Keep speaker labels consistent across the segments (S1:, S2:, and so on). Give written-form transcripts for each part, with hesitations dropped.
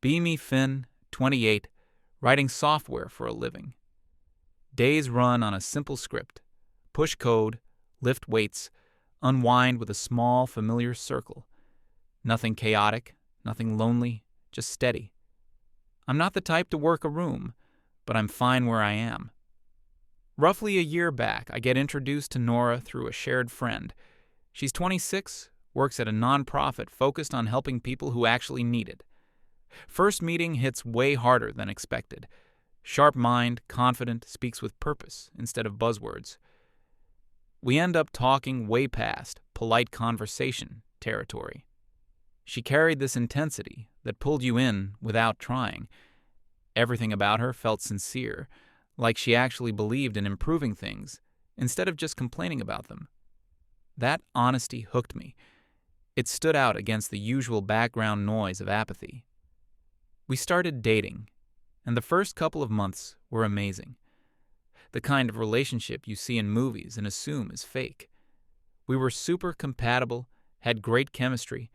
S1: Be Me Finn, 28, writing software for a living. Days run on a simple script. Push code, lift weights, unwind with a small, familiar circle. Nothing chaotic, nothing lonely, just steady. I'm not the type to work a room, but I'm fine where I am. Roughly a year back, I get introduced to Nora through a shared friend. She's 26, works at a nonprofit focused on helping people who actually need it. First meeting hits way harder than expected. Sharp mind, confident, speaks with purpose instead of buzzwords. We end up talking way past polite conversation territory. She carried this intensity that pulled you in without trying. Everything about her felt sincere, like she actually believed in improving things instead of just complaining about them. That honesty hooked me. It stood out against the usual background noise of apathy. We started dating, and the first couple of months were amazing. The kind of relationship you see in movies and assume is fake. We were super compatible, had great chemistry,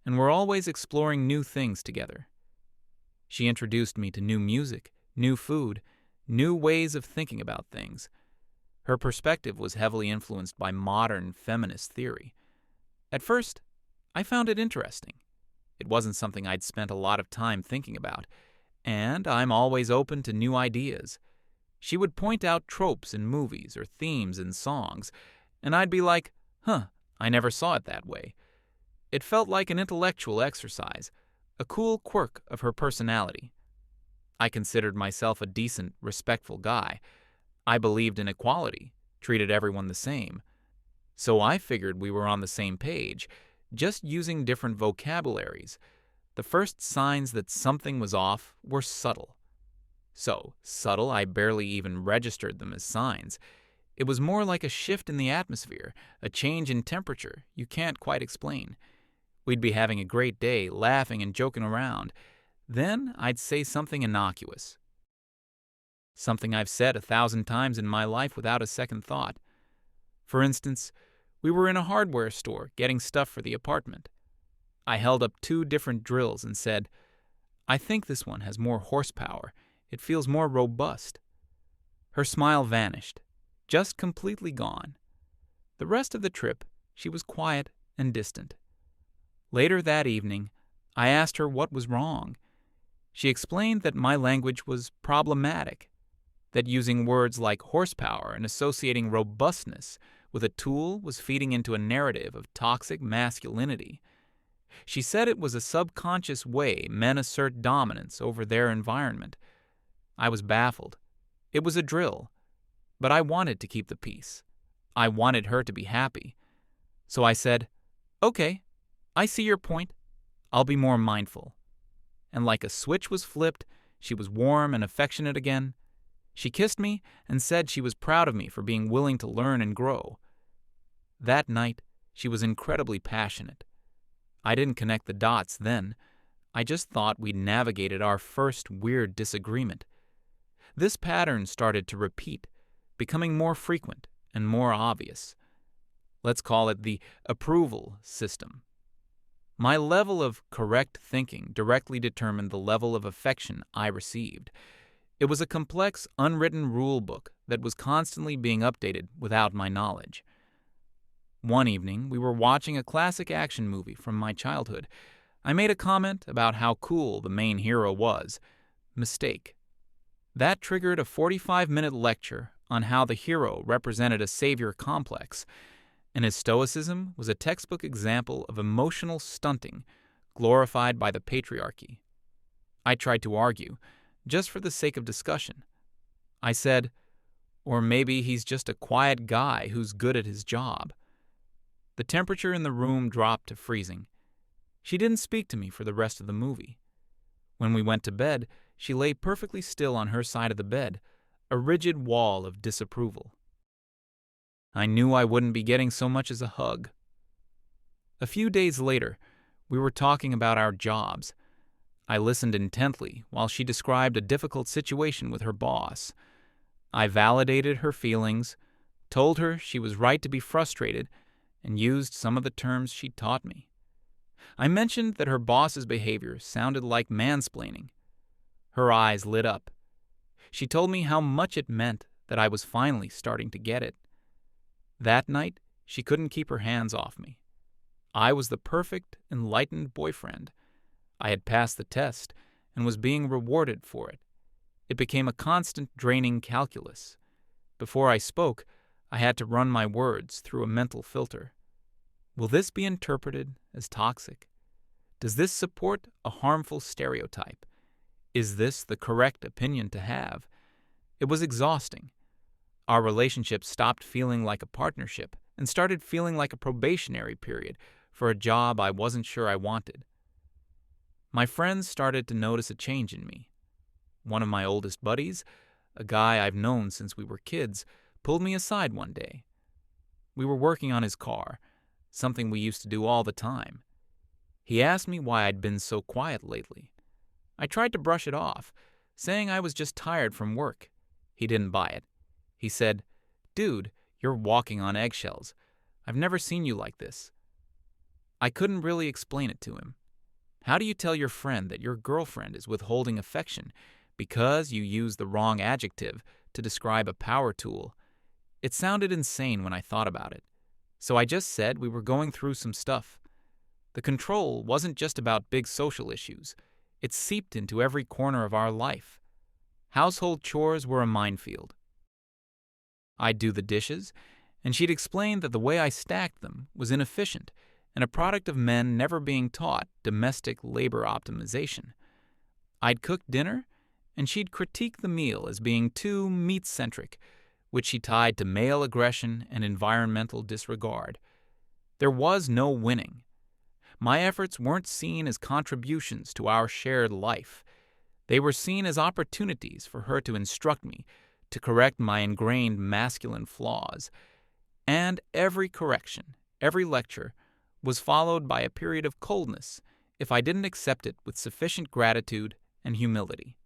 S1: and were always exploring new things together. She introduced me to new music, new food, new ways of thinking about things. Her perspective was heavily influenced by modern feminist theory. At first, I found it interesting. It wasn't something I'd spent a lot of time thinking about, and I'm always open to new ideas. She would point out tropes in movies or themes in songs, and I'd be like, I never saw it that way. It felt like an intellectual exercise, a cool quirk of her personality. I considered myself a decent, respectful guy. I believed in equality, treated everyone the same. So I figured we were on the same page, just using different vocabularies. The first signs that something was off were subtle. So subtle I barely even registered them as signs. It was more like a shift in the atmosphere, a change in temperature you can't quite explain. We'd be having a great day, laughing and joking around. Then I'd say something innocuous. Something I've said 1,000 times in my life without a second thought. For instance, we were in a hardware store getting stuff for the apartment. I held up 2 different drills and said, "I think this one has more horsepower. It feels more robust." Her smile vanished, just completely gone. The rest of the trip, she was quiet and distant. Later that evening, I asked her what was wrong. She explained that my language was problematic, that using words like horsepower and associating robustness with a tool was feeding into a narrative of toxic masculinity. She said it was a subconscious way men assert dominance over their environment. I was baffled. It was a drill, but I wanted to keep the peace. I wanted her to be happy. So I said, "Okay, I see your point. I'll be more mindful." And like a switch was flipped, she was warm and affectionate again. She kissed me and said she was proud of me for being willing to learn and grow. That night, she was incredibly passionate. I didn't connect the dots then. I just thought we'd navigated our first weird disagreement. This pattern started to repeat, becoming more frequent and more obvious. Let's call it the approval system. My level of correct thinking directly determined the level of affection I received. It was a complex, unwritten rule book that was constantly being updated without my knowledge. One evening, we were watching a classic action movie from my childhood. I made a comment about how cool the main hero was. Mistake. That triggered a 45-minute lecture on how the hero represented a savior complex, and his stoicism was a textbook example of emotional stunting, glorified by the patriarchy. I tried to argue, just for the sake of discussion. I said, or maybe he's just a quiet guy who's good at his job. The temperature in the room dropped to freezing. She didn't speak to me for the rest of the movie. When we went to bed, she lay perfectly still on her side of the bed, a rigid wall of disapproval. I knew I wouldn't be getting so much as a hug. A few days later, we were talking about our jobs. I listened intently while she described a difficult situation with her boss. I validated her feelings, told her she was right to be frustrated, and used some of the terms she taught me. I mentioned that her boss's behavior sounded like mansplaining. Her eyes lit up. She told me how much it meant that I was finally starting to get it. That night, she couldn't keep her hands off me. I was the perfect, enlightened boyfriend. I had passed the test and was being rewarded for it. It became a constant draining calculus. Before I spoke, I had to run my words through a mental filter. Will this be interpreted as toxic? Does this support a harmful stereotype? Is this the correct opinion to have? It was exhausting. Our relationship stopped feeling like a partnership and started feeling like a probationary period for a job I wasn't sure I wanted. My friends started to notice a change in me. One of my oldest buddies, a guy I've known since we were kids, pulled me aside one day. We were working on his car, something we used to do all the time. He asked me why I'd been so quiet lately. I tried to brush it off, saying I was just tired from work. He didn't buy it. He said, "Dude, you're walking on eggshells. I've never seen you like this." I couldn't really explain it to him. How do you tell your friend that your girlfriend is withholding affection because you use the wrong adjective to describe a power tool? It sounded insane when I thought about it. So I just said we were going through some stuff. The control wasn't just about big social issues. It seeped into every corner of our life. Household chores were a minefield. I'd do the dishes, and she'd explain that the way I stacked them was inefficient and a product of men never being taught domestic labor optimization. I'd cook dinner, and she'd critique the meal as being too meat-centric, which she tied to male aggression and environmental disregard. There was no winning. My efforts weren't seen as contributions to our shared life. They were seen as opportunities for her to instruct me, to correct my ingrained masculine flaws. And every correction, every lecture, was followed by a period of coldness if I didn't accept it with sufficient gratitude and humility.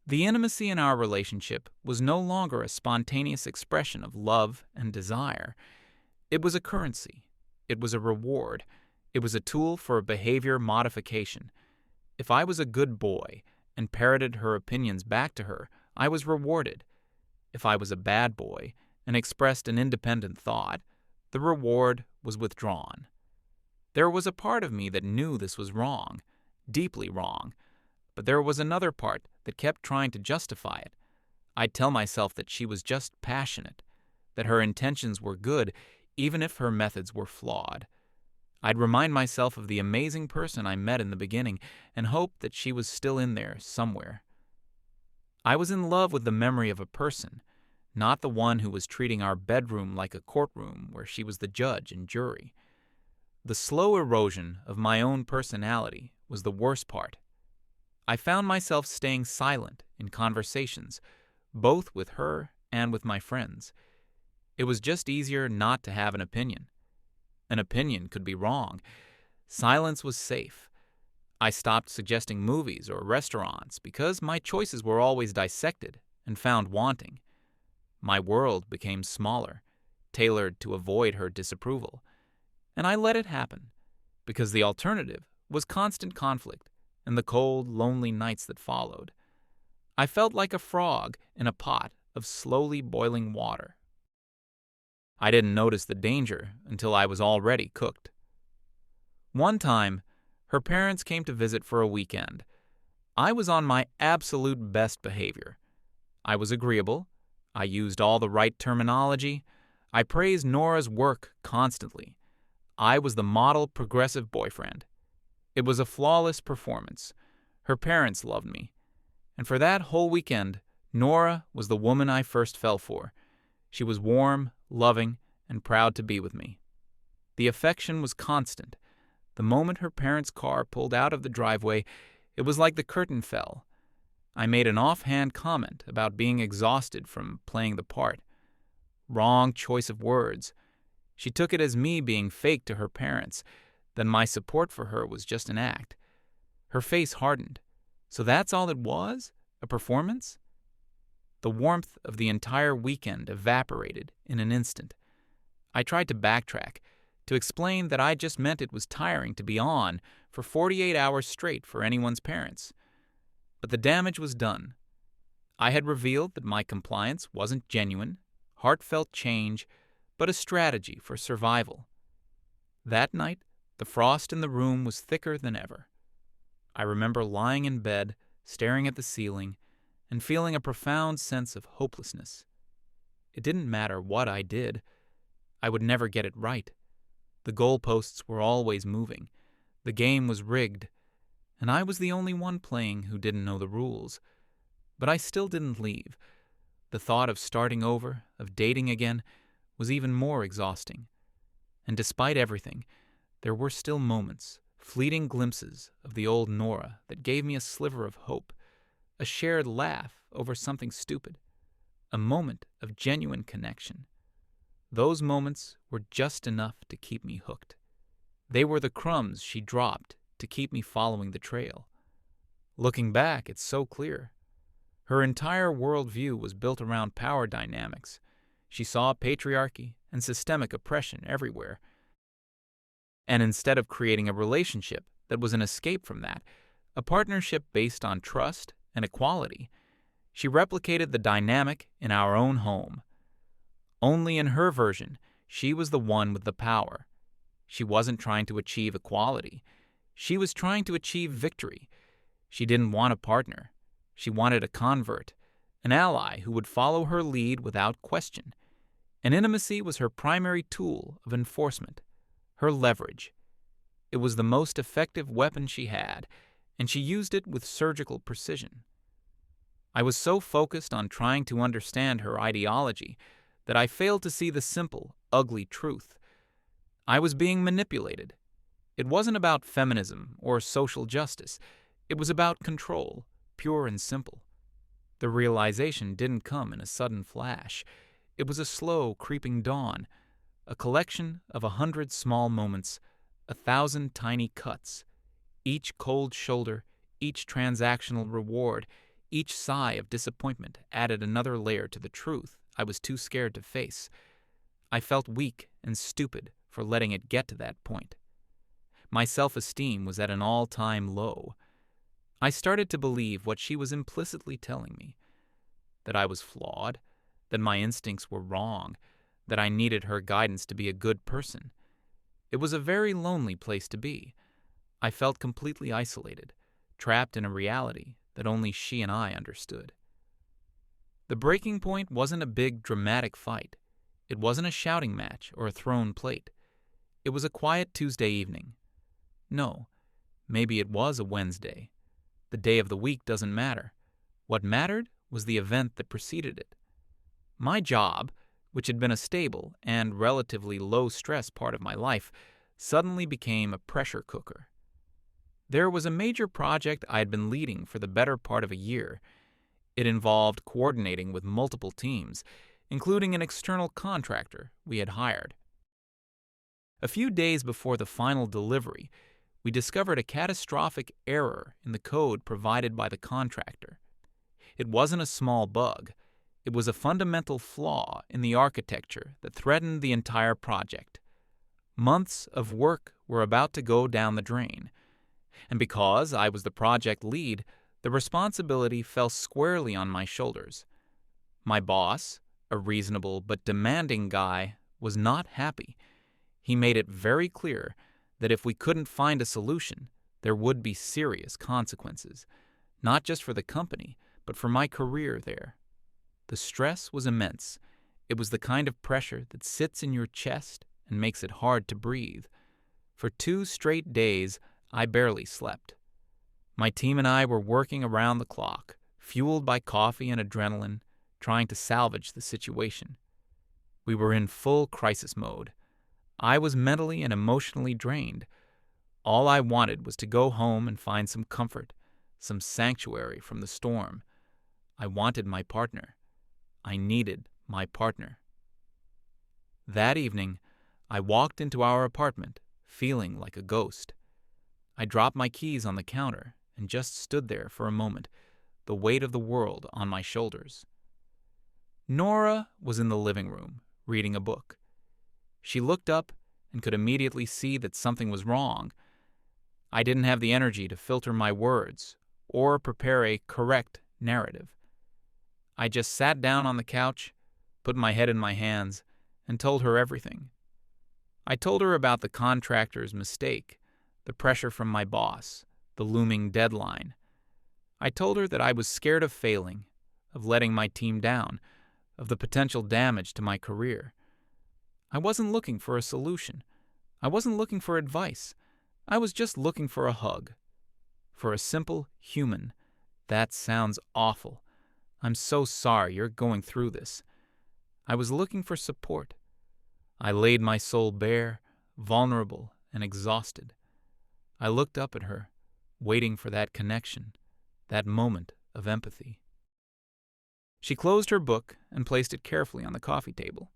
S1: The intimacy in our relationship was no longer a spontaneous expression of love and desire. It was a currency. It was a reward. It was a tool for behavior modification. If I was a good boy and parroted her opinions back to her, I was rewarded. If I was a bad boy and expressed an independent thought, the reward was withdrawn. There was a part of me that knew this was wrong, deeply wrong, but there was another part that kept trying to justify it. I'd tell myself that she was just passionate, that her intentions were good even if her methods were flawed. I'd remind myself of the amazing person I met in the beginning and hope that she was still in there somewhere. I was in love with the memory of a person, not the one who was treating our bedroom like a courtroom where she was the judge and jury. The slow erosion of my own personality was the worst part. I found myself staying silent in conversations, both with her and with my friends. It was just easier not to have an opinion. An opinion could be wrong. Silence was safe. I stopped suggesting movies or restaurants because my choices were always dissected and found wanting. My world became smaller, tailored to avoid her disapproval. And I let it happen, because the alternative was constant conflict and the cold, lonely nights that followed. I felt like a frog in a pot of slowly boiling water. I didn't notice the danger until I was already cooked. One time, her parents came to visit for a weekend. I was on my absolute best behavior. I was agreeable. I used all the right terminology. I praised Nora's work constantly. I was the model progressive boyfriend. It was a flawless performance. Her parents loved me. And for that whole weekend, Nora was the woman I first fell for. She was warm, loving, and proud to be with me. The affection was constant. The moment her parents' car pulled out of the driveway, it was like the curtain fell. I made an offhand comment about being exhausted from playing the part. Wrong choice of words. She took it as me being fake to her parents, then my support for her was just an act. Her face hardened. So that's all it was? A performance? The warmth of the entire weekend evaporated in an instant. I tried to backtrack, to explain that I just meant it was tiring to be on for 48 hours straight for anyone's parents. But the damage was done. I had revealed that my compliance wasn't genuine, heartfelt change, but a strategy for survival. That night, the frost in the room was thicker than ever. I remember lying in bed, staring at the ceiling, and feeling a profound sense of hopelessness. It didn't matter what I did. I would never get it right. The goalposts were always moving. The game was rigged, and I was the only one playing who didn't know the rules. But I still didn't leave. The thought of starting over, of dating again, was even more exhausting. And despite everything, there were still moments, fleeting glimpses of the old Nora that gave me a sliver of hope, a shared laugh over something stupid, a moment of genuine connection. Those moments were just enough to keep me hooked. They were the crumbs she dropped to keep me following the trail. Looking back, it's so clear. Her entire worldview was built around power dynamics. She saw patriarchy and systemic oppression everywhere. And instead of creating a relationship that was an escape from that, a partnership based on trust and equality, she replicated the dynamic in our own home. Only in her version, she was the one with the power. She wasn't trying to achieve equality. She was trying to achieve victory. She didn't want a partner. She wanted a convert, an ally who would follow her lead without question. And intimacy was her primary tool of enforcement, her leverage. It was the most effective weapon she had, and she used it with surgical precision. I was so focused on trying to understand her ideology that I failed to see the simple, ugly truth. I was being manipulated. It wasn't about feminism or social justice. It was about control, pure and simple. The realization didn't come in a sudden flash. It was a slow, creeping dawn, a collection of 100 small moments, 1,000 tiny cuts. Each cold shoulder, each transactional reward, each sigh of disappointment added another layer to the truth I was too scared to face. I felt weak and stupid for letting it get to that point. My self-esteem was at an all-time low. I started to believe what she was implicitly telling me, that I was flawed, that my instincts were wrong, that I needed her guidance to be a good person. It was a very lonely place to be. I felt completely isolated, trapped in a reality that only she and I understood. The breaking point wasn't a big, dramatic fight. It wasn't a shouting match or a thrown plate. It was a quiet Tuesday evening. No, maybe it was a Wednesday. The day of the week doesn't matter. What mattered was the event that preceded it. My job, which had been a stable and relatively low-stress part of my life, suddenly became a pressure cooker. There was a major project I had been leading for the better part of a year. It involved coordinating with multiple teams, including an external contractor we had hired. A few days before the final delivery, we discovered a catastrophic error in the code provided by the contractor. It wasn't a small bug. It was a fundamental flaw in the architecture that threatened the entire project. Months of work were about to go down the drain. And because I was the project lead, the responsibility fell squarely on my shoulders. My boss, a reasonable but demanding guy, was not happy. He made it very clear that if we couldn't find a solution, there would be serious consequences, not just for the company, but for my career there. The stress was immense. It was the kind of pressure that sits in your chest and makes it hard to breathe. For 2 straight days, I barely slept. My team and I were working around the clock, fueled by coffee and adrenaline, trying to salvage the situation. We were in full crisis mode. I was mentally and emotionally drained. All I wanted was to go home and find some comfort, some sanctuary from the storm. I wanted my partner. I needed my partner. That evening, I walked into our apartment, feeling like a ghost. I dropped my keys on the counter and just stood there for a moment, the weight of the world on my shoulders. Nora was in the living room, reading a book. She looked up and could immediately see that something was wrong. I didn't have the energy to filter my words or prepare a correct narrative. I just sat down on the couch, put my head in my hands, and told her everything. I told her about the contractor's mistake, the pressure from my boss, the looming deadline. I told her that I was scared of failing, of letting my team down, of the potential damage to my career. I wasn't looking for a solution. I wasn't looking for advice. I was just looking for a hug. For a simple human. That sounds awful. I'm so sorry you're going through this. I was looking for support. I laid my soul bare, vulnerable and exhausted. I looked up at her, waiting for that connection, that moment of empathy. She closed her book and placed it carefully on the coffee table.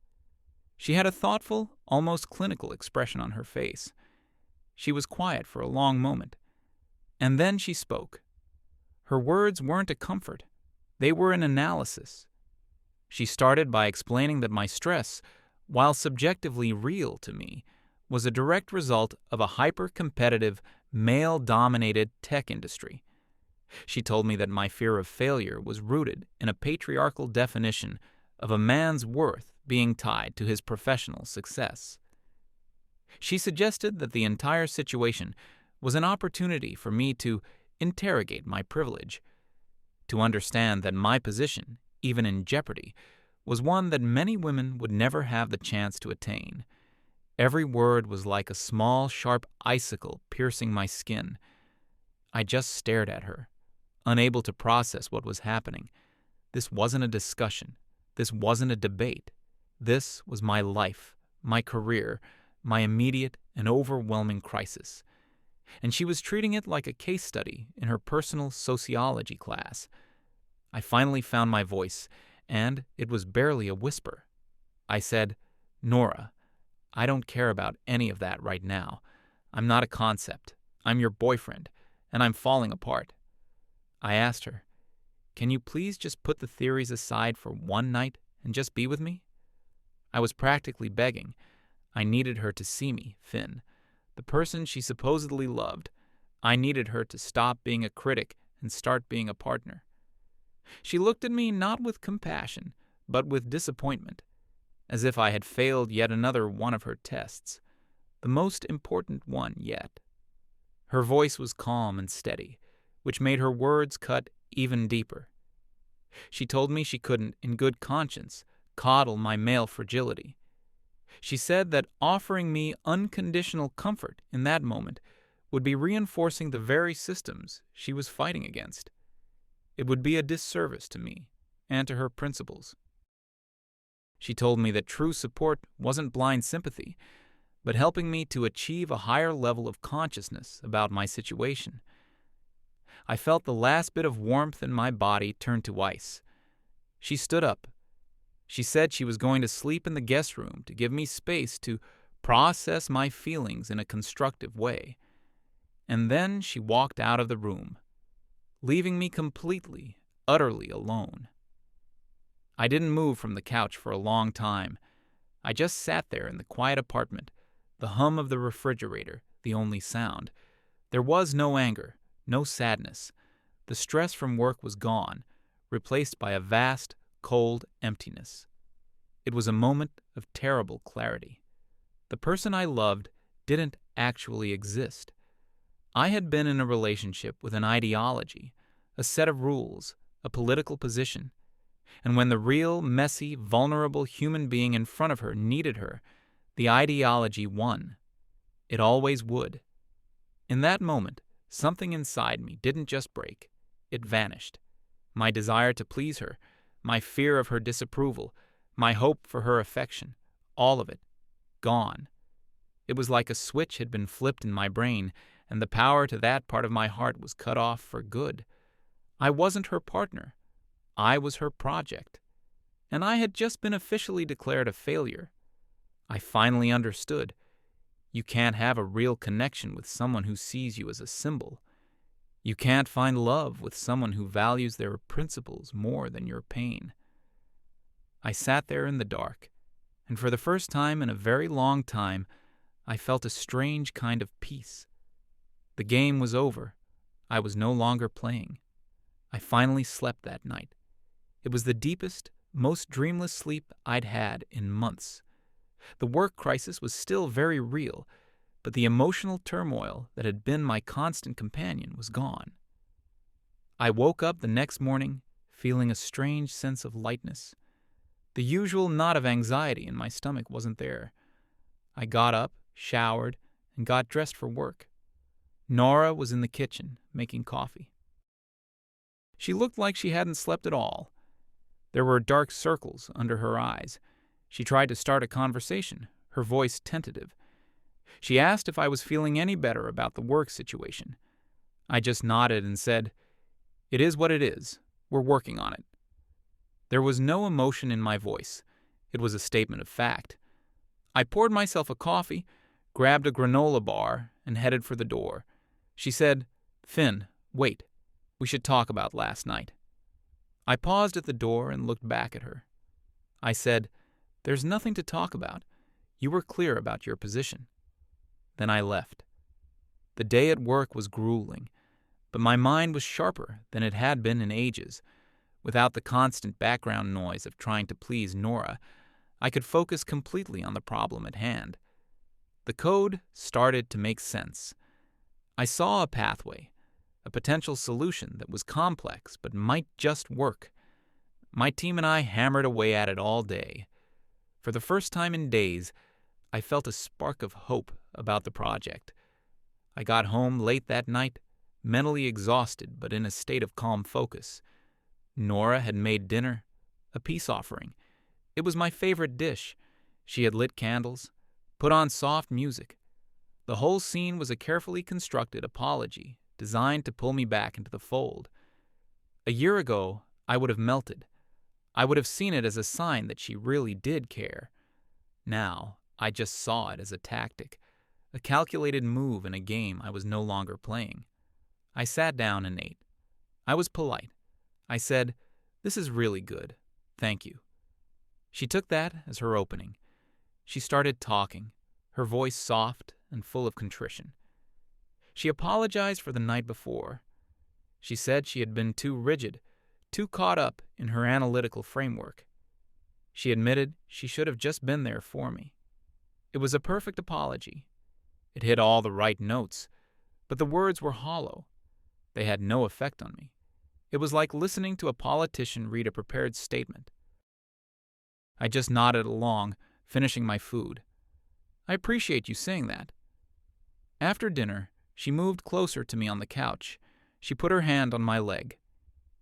S1: She had a thoughtful, almost clinical expression on her face. She was quiet for a long moment, and then she spoke. Her words weren't a comfort. They were an analysis. She started by explaining that my stress, while subjectively real to me, was a direct result of a hyper-competitive, male-dominated tech industry. She told me that my fear of failure was rooted in a patriarchal definition of a man's worth being tied to his professional success. She suggested that the entire situation was an opportunity for me to interrogate my privilege, to understand that my position, even in jeopardy, was one that many women would never have the chance to attain. Every word was like a small, sharp icicle piercing my skin. I just stared at her, unable to process what was happening. This wasn't a discussion. This wasn't a debate. This was my life, my career, my immediate and overwhelming crisis. And she was treating it like a case study in her personal sociology class. I finally found my voice, and it was barely a whisper. I said, "Nora, I don't care about any of that right now. I'm not a concept. I'm your boyfriend, and I'm falling apart." I asked her, "Can you please just put the theories aside for one night and just be with me?" I was practically begging. I needed her to see me, Finn, the person she supposedly loved. I needed her to stop being a critic and start being a partner. She looked at me not with compassion, but with disappointment, as if I had failed yet another one of her tests, the most important one yet. Her voice was calm and steady, which made her words cut even deeper. She told me she couldn't, in good conscience, coddle my male fragility. She said that offering me unconditional comfort in that moment would be reinforcing the very systems she was fighting against. It would be a disservice to me and to her principles. She told me that true support wasn't blind sympathy, but helping me to achieve a higher level of consciousness about my situation. I felt the last bit of warmth in my body turn to ice. She stood up. She said she was going to sleep in the guest room to give me space to process my feelings in a constructive way. And then she walked out of the room, leaving me completely, utterly alone. I didn't move from the couch for a long time. I just sat there in the quiet apartment, the hum of the refrigerator the only sound. There was no anger, no sadness. The stress from work was gone, replaced by a vast, cold emptiness. It was a moment of terrible clarity. The person I loved didn't actually exist. I had been in a relationship with an ideology, a set of rules, a political position. And when the real, messy, vulnerable human being in front of her needed her, the ideology won. It always would. In that moment, something inside me didn't just break. It vanished. My desire to please her, my fear of her disapproval, my hope for her affection, all of it, gone. It was like a switch had been flipped in my brain, and the power to that part of my heart was cut off for good. I wasn't her partner. I was her project. And I had just been officially declared a failure. I finally understood. You can't have a real connection with someone who sees you as a symbol. You can't find love with someone who values their principles more than your pain. I sat there in the dark, and for the first time in a very long time, I felt a strange kind of peace. The game was over. I was no longer playing. I finally slept that night. It was the deepest, most dreamless sleep I'd had in months. The work crisis was still very real, but the emotional turmoil that had been my constant companion was gone. I woke up the next morning feeling a strange sense of lightness. The usual knot of anxiety in my stomach wasn't there. I got up, showered, and got dressed for work. Nora was in the kitchen, making coffee. She looked like she hadn't slept at all. There were dark circles under her eyes. She tried to start a conversation, her voice tentative. She asked if I was feeling any better about the work situation. I just nodded and said, "It is what it is. We're working on it." There was no emotion in my voice. It was a statement of fact. I poured myself a coffee, grabbed a granola bar, and headed for the door. She said, "Finn, wait. We should talk about last night." I paused at the door and looked back at her. I said, "There's nothing to talk about. You were clear about your position." Then I left. The day at work was grueling, but my mind was sharper than it had been in ages. Without the constant background noise of trying to please Nora, I could focus completely on the problem at hand. The code started to make sense. I saw a pathway, a potential solution that was complex but might just work. My team and I hammered away at it all day. For the first time in days, I felt a spark of hope about the project. I got home late that night, mentally exhausted but in a state of calm focus. Nora had made dinner, a peace offering. It was my favorite dish. She had lit candles, put on soft music. The whole scene was a carefully constructed apology designed to pull me back into the fold. A year ago, I would have melted. I would have seen it as a sign that she really did care. Now, I just saw it as a tactic, a calculated move in a game I was no longer playing. I sat down and ate. I was polite. I said, "This is really good. Thank you." She took that as her opening. She started talking, her voice soft and full of contrition. She apologized for the night before. She said she had been too rigid, too caught up in her analytical framework. She admitted she should have just been there for me. It was a perfect apology. It hit all the right notes, but the words were hollow. They had no effect on me. It was like listening to a politician read a prepared statement. I just nodded along, finishing my food. "I appreciate you saying that." After dinner, she moved closer to me on the couch. She put her hand on my leg.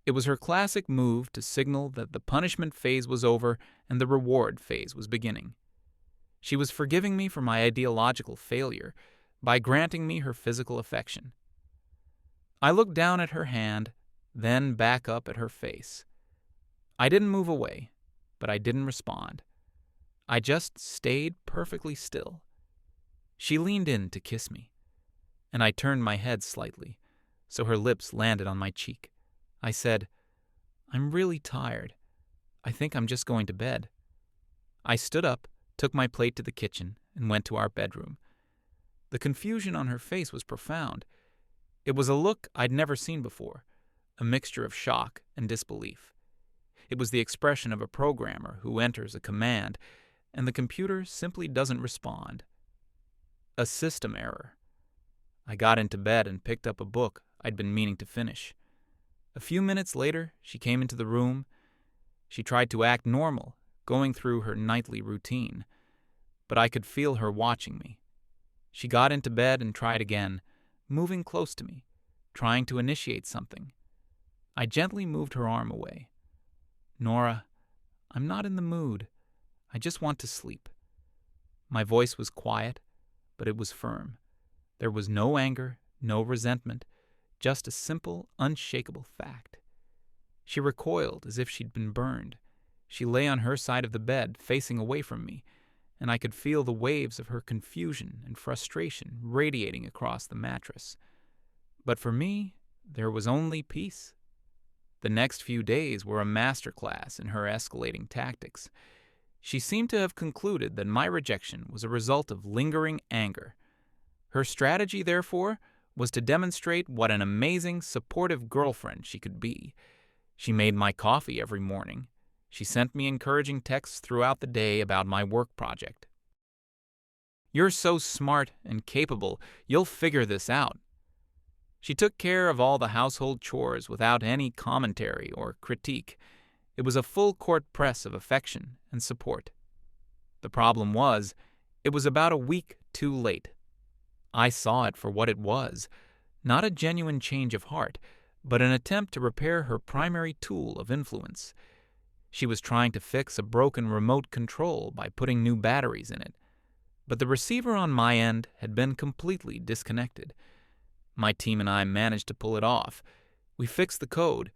S1: It was her classic move to signal that the punishment phase was over and the reward phase was beginning. She was forgiving me for my ideological failure by granting me her physical affection. I looked down at her hand, then back up at her face. I didn't move away, but I didn't respond. I just stayed perfectly still. She leaned in to kiss me, and I turned my head slightly, so her lips landed on my cheek. I said, "I'm really tired. I think I'm just going to bed." I stood up, took my plate to the kitchen, and went to our bedroom. The confusion on her face was profound. It was a look I'd never seen before, a mixture of shock and disbelief. It was the expression of a programmer who enters a command, and the computer simply doesn't respond. A system error. I got into bed and picked up a book I'd been meaning to finish. A few minutes later, she came into the room. She tried to act normal, going through her nightly routine, but I could feel her watching me. She got into bed and tried again, moving close to me, trying to initiate something. I gently moved her arm away. "Nora, I'm not in the mood. I just want to sleep." My voice was quiet, but it was firm. There was no anger, no resentment, just a simple, unshakable fact. She recoiled as if she'd been burned. She lay on her side of the bed, facing away from me, and I could feel the waves of her confusion and frustration radiating across the mattress. But for me, there was only peace. The next few days were a masterclass in her escalating tactics. She seemed to have concluded that my rejection was a result of lingering anger. Her strategy, therefore, was to demonstrate what an amazing, supportive girlfriend she could be. She made my coffee every morning. She sent me encouraging texts throughout the day about my work project. "You're so smart and capable, you'll figure this out." She took care of all the household chores without any commentary or critique. It was a full court press of affection and support. The problem was, it was about a week too late. I saw it for what it was, not a genuine change of heart, but an attempt to repair her primary tool of influence. She was trying to fix a broken remote control by putting new batteries in it, but the receiver on my end had been completely disconnected. My team and I managed to pull it off. We fixed the code.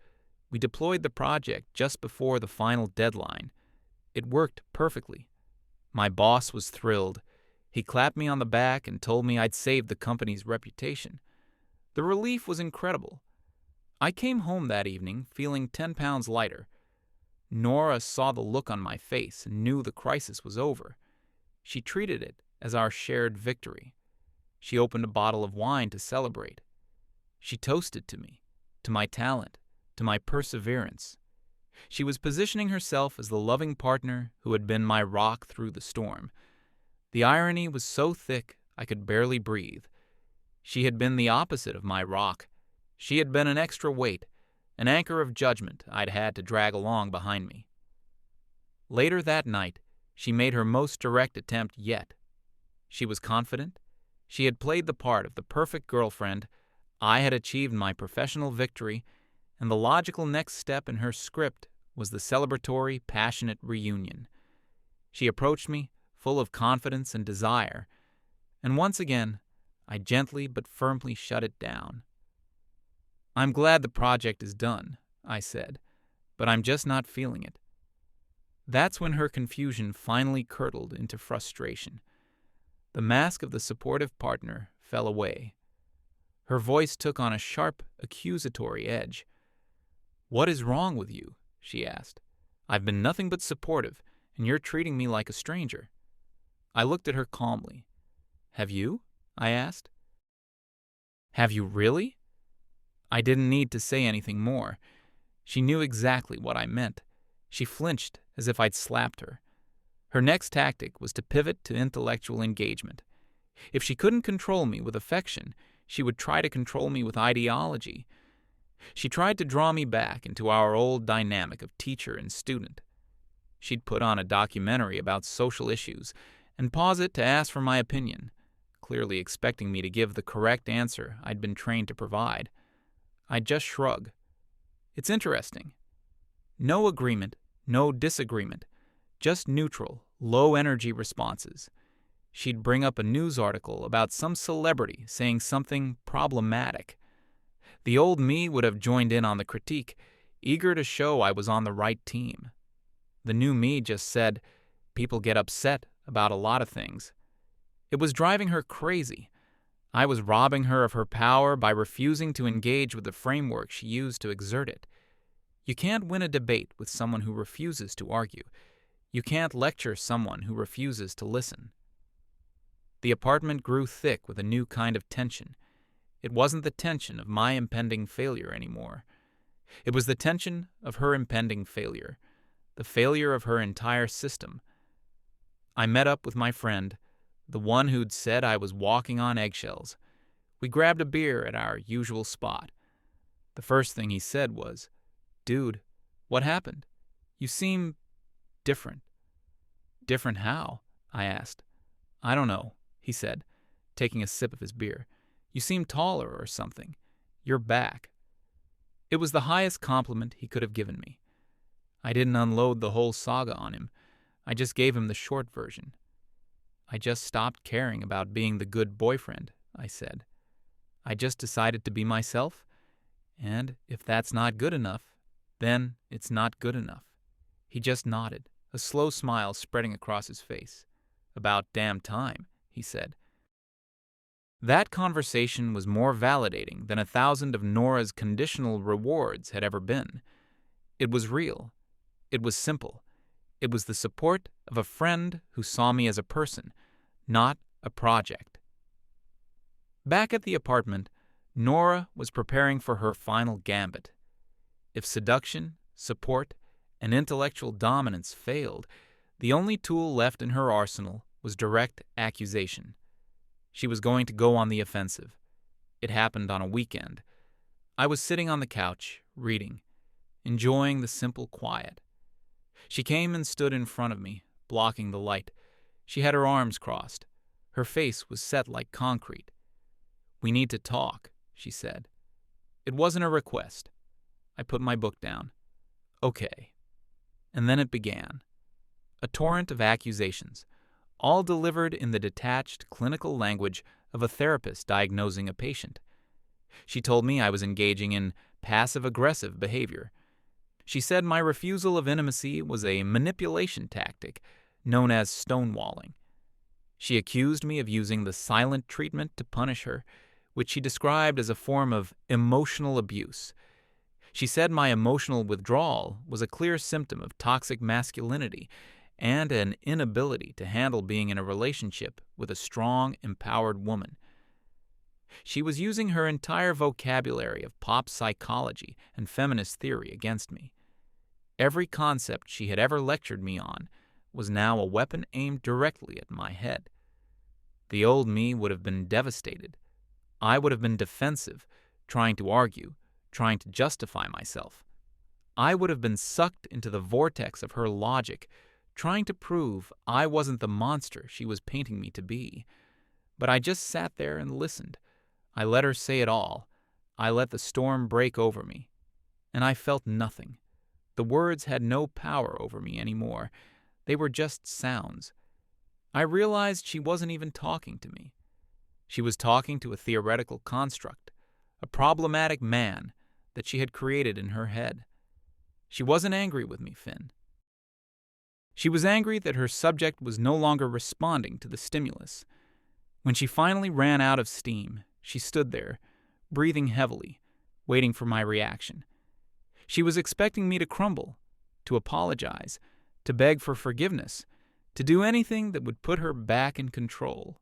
S1: We deployed the project just before the final deadline. It worked perfectly. My boss was thrilled. He clapped me on the back and told me I'd saved the company's reputation. The relief was incredible. I came home that evening feeling 10 pounds lighter. Nora saw the look on my face and knew the crisis was over. She treated it as our shared victory. She opened a bottle of wine to celebrate. She toasted to me, to my talent, to my perseverance. She was positioning herself as the loving partner who had been my rock through the storm. The irony was so thick I could barely breathe. She had been the opposite of my rock. She had been an extra weight, an anchor of judgment I'd had to drag along behind me. Later that night, she made her most direct attempt yet. She was confident. She had played the part of the perfect girlfriend. I had achieved my professional victory, and the logical next step in her script was the celebratory, passionate reunion. She approached me, full of confidence and desire, and once again, I gently but firmly shut it down. "I'm glad the project is done," I said, "but I'm just not feeling it." That's when her confusion finally curdled into frustration. The mask of the supportive partner fell away. Her voice took on a sharp, accusatory edge. "What is wrong with you?" she asked. "I've been nothing but supportive, and you're treating me like a stranger." I looked at her calmly. "Have you?" I asked. "Have you really?" I didn't need to say anything more. She knew exactly what I meant. She flinched as if I'd slapped her. Her next tactic was to pivot to intellectual engagement. If she couldn't control me with affection, she would try to control me with ideology. She tried to draw me back into our old dynamic of teacher and student. She'd put on a documentary about social issues and pause it to ask for my opinion, clearly expecting me to give the correct answer I'd been trained to provide. I'd just shrug. It's interesting. No agreement, no disagreement, just neutral, low-energy responses. She'd bring up a news article about some celebrity saying something problematic. The old me would have joined in on the critique, eager to show I was on the right team. The new me just said, "People get upset about a lot of things." It was driving her crazy. I was robbing her of her power by refusing to engage with the framework she used to exert it. You can't win a debate with someone who refuses to argue. You can't lecture someone who refuses to listen. The apartment grew thick with a new kind of tension. It wasn't the tension of my impending failure anymore. It was the tension of her impending failure, the failure of her entire system. I met up with my friend, the one who'd said I was walking on eggshells. We grabbed a beer at our usual spot. The first thing he said was, "Dude, what happened? You seem different." "Different how?" I asked. "I don't know," he said, taking a sip of his beer. "You seem taller or something. You're back." It was the highest compliment he could have given me. I didn't unload the whole saga on him. I just gave him the short version. "I just stopped caring about being the good boyfriend," I said. "I just decided to be myself, and if that's not good enough, then it's not good enough." He just nodded, a slow smile spreading across his face. "About damn time," he said. That conversation was more validating than 1,000 of Nora's conditional rewards had ever been. It was real. It was simple. It was the support of a friend who saw me as a person, not a project. Back at the apartment, Nora was preparing for her final gambit. If seduction, support, and intellectual dominance failed, the only tool left in her arsenal was direct accusation. She was going to go on the offensive. It happened on a weekend. I was sitting on the couch, reading, enjoying the simple quiet. She came and stood in front of me, blocking the light. She had her arms crossed. Her face was set like concrete. "We need to talk," she said. It wasn't a request. I put my book down. "Okay." And then it began. A torrent of accusations, all delivered in the detached, clinical language of a therapist diagnosing a patient. She told me I was engaging in passive-aggressive behavior. She said my refusal of intimacy was a manipulation tactic known as stonewalling. She accused me of using the silent treatment to punish her, which she described as a form of emotional abuse. She said my emotional withdrawal was a clear symptom of toxic masculinity and an inability to handle being in a relationship with a strong, empowered woman. She was using her entire vocabulary of pop psychology and feminist theory against me. Every concept she had ever lectured me on was now a weapon aimed directly at my head. The old me would have been devastated. I would have been defensive, trying to argue, trying to justify myself. I would have been sucked into the vortex of her logic, trying to prove I wasn't the monster she was painting me to be. But I just sat there and listened. I let her say it all. I let the storm break over me. And I felt nothing. The words had no power over me anymore. They were just sounds. I realized she wasn't even talking to me. She was talking to a theoretical construct, a problematic man that she had created in her head. She wasn't angry with me, Finn. She was angry that her subject was no longer responding to the stimulus. When she finally ran out of steam, she stood there, breathing heavily, waiting for my reaction. She was expecting me to crumble, to apologize, to beg for forgiveness, to do anything that would put her back in control.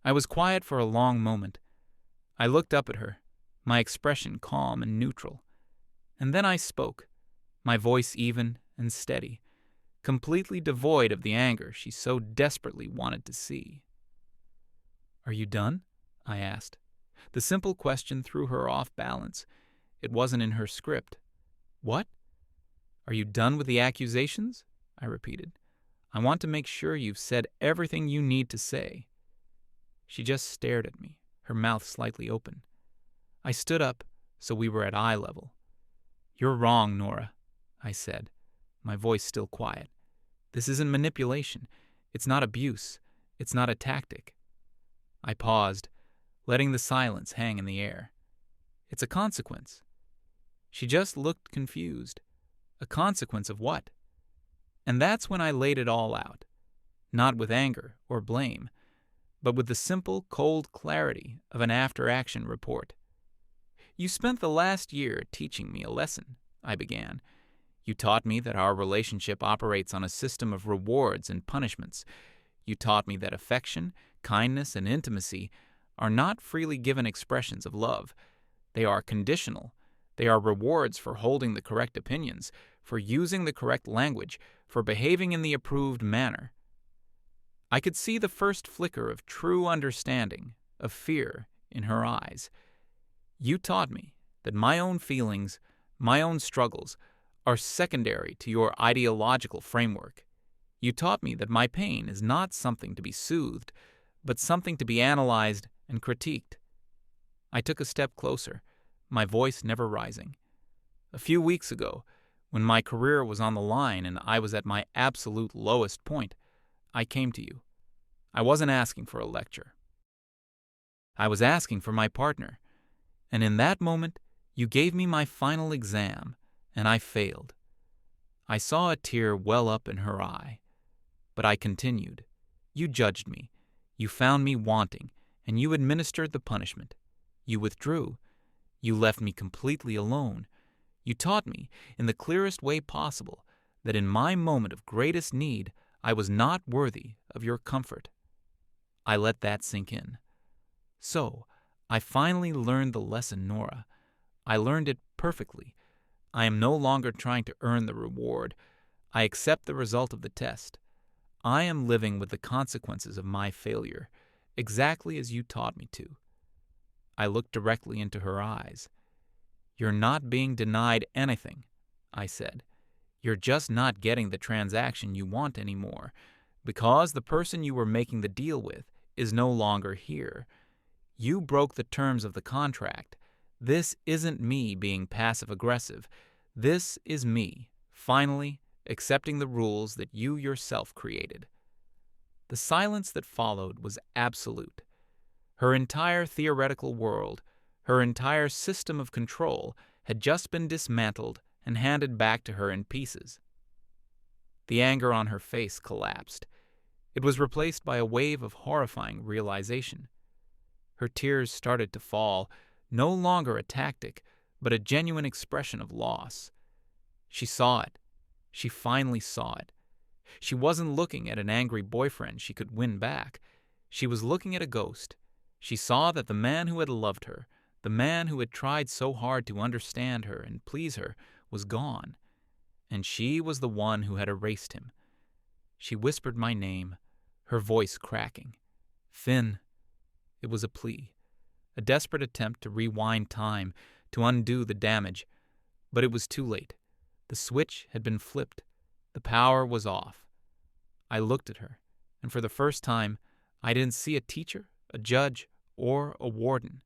S1: I was quiet for a long moment. I looked up at her, my expression calm and neutral. And then I spoke, my voice even and steady, completely devoid of the anger she so desperately wanted to see. "Are you done?" I asked. The simple question threw her off balance. It wasn't in her script. "What? Are you done with the accusations?" I repeated. "I want to make sure you've said everything you need to say." She just stared at me, her mouth slightly open. I stood up, so we were at eye level. "You're wrong, Nora," I said, my voice still quiet. "This isn't manipulation. It's not abuse. It's not a tactic." I paused, letting the silence hang in the air. "It's a consequence." She just looked confused. A consequence of what? And that's when I laid it all out, not with anger or blame, but with the simple, cold clarity of an after-action report. "You spent the last year teaching me a lesson," I began. "You taught me that our relationship operates on a system of rewards and punishments. You taught me that affection, kindness, and intimacy are not freely given expressions of love. They are conditional. They are rewards for holding the correct opinions, for using the correct language, for behaving in the approved manner." I could see the first flicker of true understanding, of fear, in her eyes. "You taught me that my own feelings, my own struggles, are secondary to your ideological framework. You taught me that my pain is not something to be soothed, but something to be analyzed and critiqued." I took a step closer, my voice never rising. "A few weeks ago, when my career was on the line and I was at my absolute lowest point, I came to you. I wasn't asking for a lecture. I was asking for my partner. And in that moment, you gave me my final exam, and I failed." I saw a tear well up in her eye. But I continued. "You judged me. You found me wanting, and you administered the punishment. You withdrew. You left me completely alone. You taught me, in the clearest way possible, that in my moment of greatest need, I was not worthy of your comfort. I let that sink in. So, I finally learned the lesson, Nora. I learned it perfectly. I am no longer trying to earn the reward. I accept the result of the test. I am living with the consequences of my failure, exactly as you taught me to. I looked directly into her eyes. You're not being denied anything, I said. You're just not getting the transaction you want anymore, because the person you were making the deal with is no longer here. You broke the terms of the contract. This isn't me being passive-aggressive. This is me, finally, accepting the rules that you yourself created. The silence that followed was absolute. Her entire theoretical world, her entire system of control, had just been dismantled and handed back to her in pieces. The anger on her face collapsed. It was replaced by a wave of horrifying realization. Her tears started to fall, no longer a tactic, but a genuine expression of loss. She saw it. She finally saw it. She wasn't looking at an angry boyfriend she could win back. She was looking at a ghost. She saw that the man who had loved her, the man who had tried so hard to understand her and please her, was gone, and she was the one who had erased him. She whispered my name, her voice cracking. Finn. It was a plea, a desperate attempt to rewind time, to undo the damage. But it was too late. The switch had been flipped. The power was off. I looked at her, and for the first time, I didn't see a teacher, a judge, or a warden.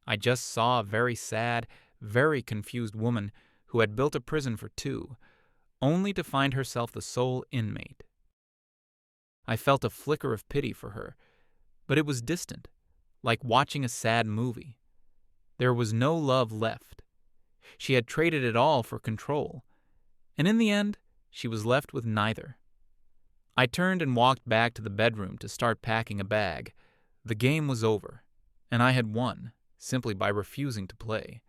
S1: I just saw a very sad, very confused woman who had built a prison for two, only to find herself the sole inmate. I felt a flicker of pity for her, but it was distant, like watching a sad movie. There was no love left. She had traded it all for control, and in the end, she was left with neither. I turned and walked back to the bedroom to start packing a bag. The game was over, and I had won, simply by refusing to play.